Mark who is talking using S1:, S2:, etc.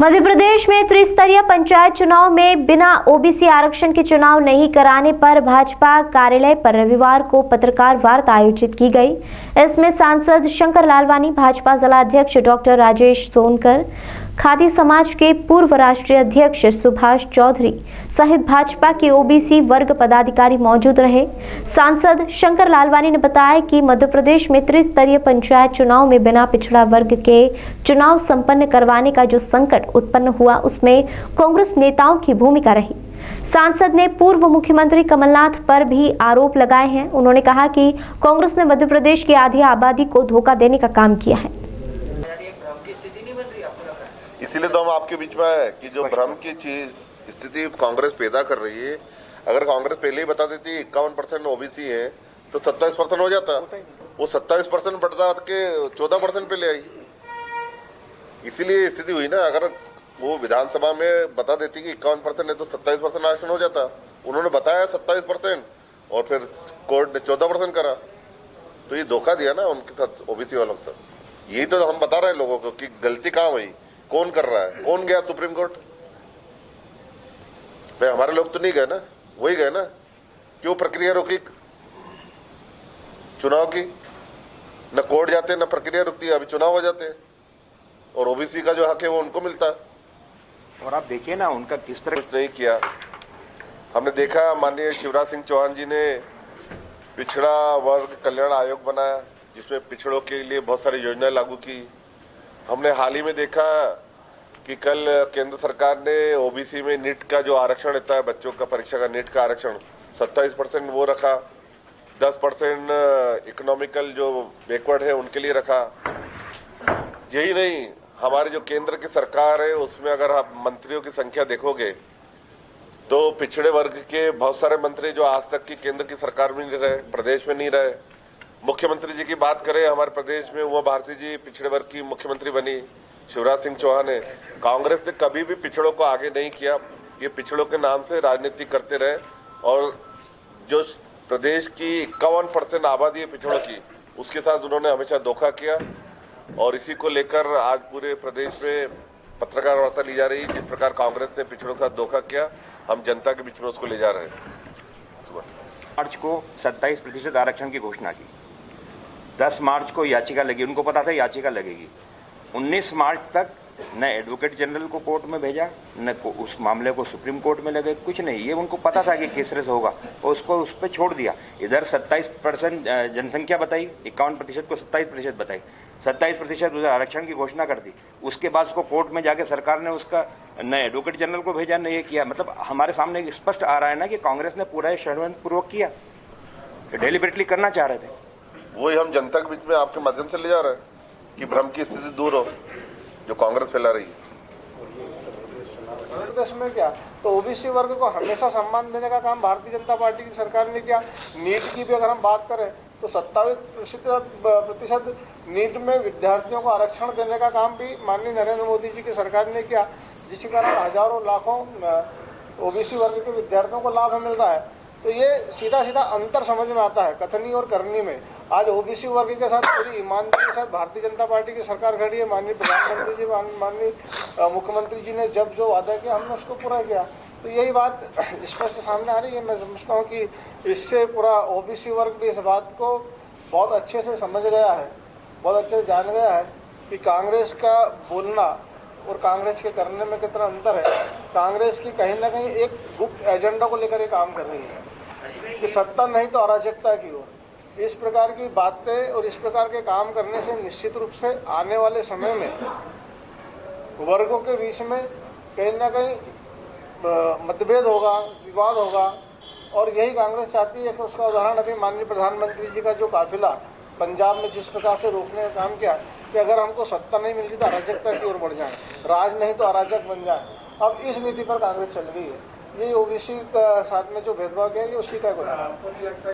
S1: मध्य प्रदेश में त्रिस्तरीय पंचायत चुनाव में बिना ओबीसी आरक्षण के चुनाव नहीं कराने पर भाजपा कार्यालय पर रविवार को पत्रकार वार्ता आयोजित की गई। इसमें सांसद शंकर लालवानी, भाजपा जिलाध्यक्ष डॉक्टर राजेश सोनकर, खादी समाज के पूर्व राष्ट्रीय अध्यक्ष सुभाष चौधरी सहित भाजपा के ओबीसी वर्ग पदाधिकारी मौजूद रहे। सांसद शंकर लालवानी ने बताया कि मध्य प्रदेश में त्रिस्तरीय पंचायत चुनाव में बिना पिछड़ा वर्ग के चुनाव संपन्न करवाने का जो संकट उत्पन्न हुआ, उसमें कांग्रेस नेताओं की भूमिका रही। सांसद ने पूर्व मुख्यमंत्री कमलनाथ पर भी आरोप लगाए हैं। उन्होंने कहा कि कांग्रेस ने मध्य प्रदेश की आधी आबादी को धोखा देने का काम किया है।
S2: इसीलिए तो हम आपके बीच में आए कि जो भ्रम की चीज स्थिति कांग्रेस पैदा कर रही है, अगर कांग्रेस पहले ही बता देती 51% ओबीसी है तो 27% हो जाता। वो 27% बढ़ता के 14% पे ले आई। इसीलिए स्थिति हुई ना। अगर वो विधानसभा में बता देती कि 51% है तो 27% आरक्षण हो जाता। उन्होंने बताया 27% और फिर कोर्ट ने 14% करा। तो ये धोखा दिया ना उनके साथ, ओबीसी वालों के साथ। यही तो हम बता रहे हैं लोगों को कि गलती कहाँ हुई, कौन कर रहा है, कौन गया सुप्रीम कोर्ट। भाई हमारे लोग तो नहीं गए ना, वही गए ना। क्यों प्रक्रिया रोकी चुनाव की? न कोर्ट जाते न प्रक्रिया रुकती, अभी चुनाव हो जाते हैं और ओबीसी का जो हक है वो उनको मिलता है।
S3: और आप देखिए ना उनका किस तरह
S2: कुछ नहीं किया। हमने देखा माननीय शिवराज सिंह चौहान जी ने पिछड़ा वर्ग कल्याण आयोग बनाया, जिसमें पिछड़ों के लिए बहुत सारी योजनाएं लागू की। हमने हाल ही में देखा कि कल केंद्र सरकार ने ओबीसी में नीट का जो आरक्षण रहता है, बच्चों का परीक्षा का नीट का आरक्षण 27% वो रखा, 10% इकोनॉमिकल जो बैकवर्ड है उनके लिए रखा। यही नहीं, हमारे जो केंद्र की सरकार है उसमें अगर आप मंत्रियों की संख्या देखोगे तो पिछड़े वर्ग के बहुत सारे मंत्री जो आज तक की केंद्र की सरकार में नहीं रहे, प्रदेश में नहीं रहे। मुख्यमंत्री जी की बात करें, हमारे प्रदेश में उमा भारती जी पिछड़े वर्ग की मुख्यमंत्री बनी, शिवराज सिंह चौहान है। कांग्रेस ने कभी भी पिछड़ों को आगे नहीं किया। ये पिछड़ों के नाम से राजनीति करते रहे और जो प्रदेश की 51% आबादी है पिछड़ों की, उसके साथ उन्होंने हमेशा धोखा किया। और इसी को लेकर आज पूरे प्रदेश में पत्रकार वार्ता ली जा रही है। जिस प्रकार कांग्रेस ने पिछड़ों के साथ धोखा किया, हम जनता के बीच में उसको ले जा रहे हैं।
S3: मार्च को 27% आरक्षण की घोषणा की, 10 मार्च को याचिका लगी, उनको पता था याचिका लगेगी। 19 मार्च तक न एडवोकेट जनरल को कोर्ट में भेजा, न उस मामले को सुप्रीम कोर्ट में लगे, कुछ नहीं। ये उनको पता था कि किस तरह से होगा और उसको उस पर छोड़ दिया। इधर 27% जनसंख्या बताई, 51% को 27% बताई, 27% आरक्षण की घोषणा कर दी। उसके बाद उसको कोर्ट में जाके सरकार ने उसका न एडवोकेट जनरल को भेजा, न ये किया। मतलब हमारे सामने स्पष्ट आ रहा है ना कि कांग्रेस ने पूरा षड्यंत्रपूर्वक किया, डेलिबरेटली करना चाह रहे थे।
S2: वही हम जनता के बीच में आपके माध्यम से ले जा रहे हैं कि भ्रम की स्थिति दूर हो जो कांग्रेस फैला रही है।
S4: प्रदेश में क्या तो ओबीसी वर्ग को हमेशा सम्मान देने का काम भारतीय जनता पार्टी की सरकार ने किया। नीट की भी अगर हम बात करें तो 27% नीट में विद्यार्थियों को आरक्षण देने का काम भी माननीय नरेंद्र मोदी जी की सरकार ने किया, जिसके कारण हजारों लाखों ओबीसी वर्ग के विद्यार्थियों को लाभ मिल रहा है। तो ये सीधा सीधा अंतर समझ में आता है कथनी और करनी में। आज ओबीसी वर्ग के साथ पूरी ईमानदारी के साथ भारतीय जनता पार्टी की सरकार खड़ी है। माननीय प्रधानमंत्री जी, माननीय मुख्यमंत्री जी ने जब जो वादा किया हमने उसको पूरा किया। तो यही बात स्पष्ट सामने आ रही है। मैं समझता हूँ कि इससे पूरा ओबीसी वर्ग भी इस बात को बहुत अच्छे से समझ गया है, बहुत अच्छे से जान गया है कि कांग्रेस का बोलना और कांग्रेस के करने में कितना अंतर है। कांग्रेस की कहीं ना कहीं एक गुप्त एजेंडा को लेकर काम कर रही है कि सत्ता नहीं तो अराजकता की ओर। इस प्रकार की बातें और इस प्रकार के काम करने से निश्चित रूप से आने वाले समय में वर्गों के बीच में कहीं ना कहीं मतभेद होगा, विवाद होगा। और यही कांग्रेस चाहती है कि उसका उदाहरण अभी माननीय प्रधानमंत्री जी का जो काफिला पंजाब में जिस प्रकार से रोकने का काम किया कि अगर हमको सत्ता नहीं मिलती तो अराजकता की ओर बढ़ जाए, राज नहीं तो अराजक बन जाए। अब इस नीति पर कांग्रेस चल रही है। ये ओबीसी के साथ में जो भेदभाव किया, ये उसी का उदाहरण है।